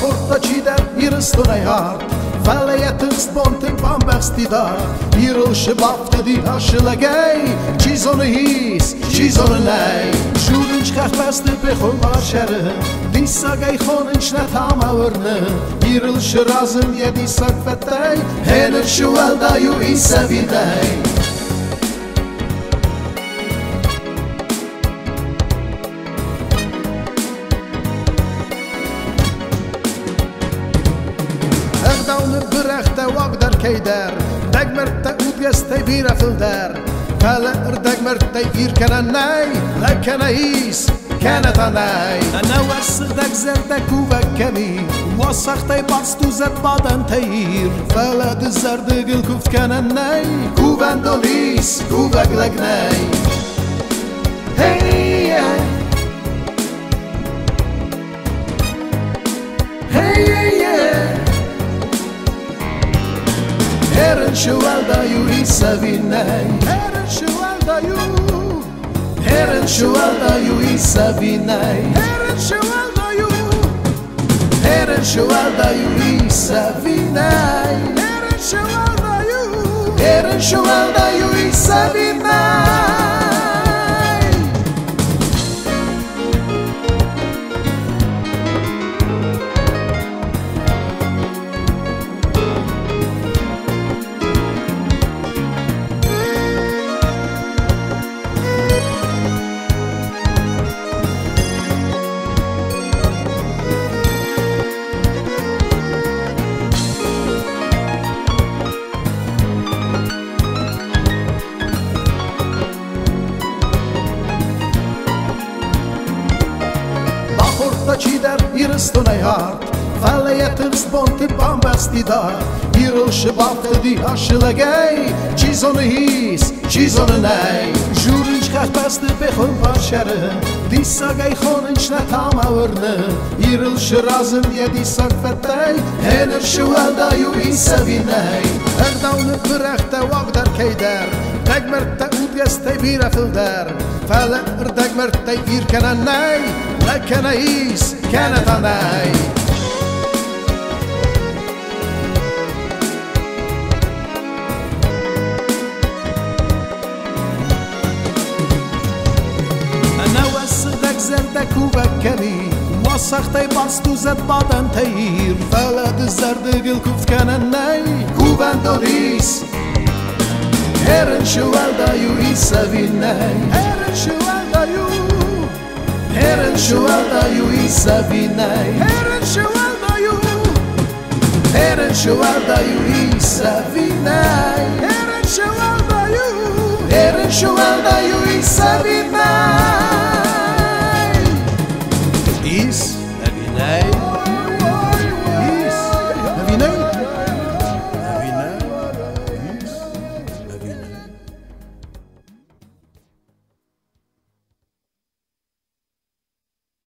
Bachorta cidem iristonai hart Felejetest bonten bambestida Iril shibafte di hashilegei Chizone his, chizone nei Shurinch kachbeste bechol marshere Disagei khonench net hamawerne Iril shirazim yedi sakvetei Hener shuelda yu isavidei Dawne berechte wak der keider Degmerte utgeste bira filder Felle degmerte ir kenenei Lekene his, kenetanei Ana wessig deg zerde kuvek kemi Wasachte bastu zet baden teir Felle de zerde gil kuft kenenei Kuven don his, kuvek legnei Hey, hey Heren shuelda yu isavinei Heren shuelda yu Heren shuelda yu isavinei Heren shuelda yu Heren shuelda yu isavinei Heren shuelda yu Heren shuelda yu isavinei Cidem iristonai hart Felejetest bonti bambestida Iril shibafte di hashilegei Chizone his, chizone nei Shurinch kachbeste bechol marshere Disagei khonench net hamawerne Iril shirazim yedi sakvetei Hener shuelda yu isavinei Dawne berechte wak der keider Degmerte utgeste bira filder Felle degmerte ir kenenei Lekene his, kenetanei Ana wessig deg zerde kuvek kemi Wasachte bastu zet baden teir Felle de zerde gil kuft kenenei Kuven don his Heren shuelda yu isavinei Heren shuelda yu Heren shuelda yu isavinei Heren shuelda yu Heren shuelda yu isavinei Heren shuelda yu Heren shuelda yu isavinei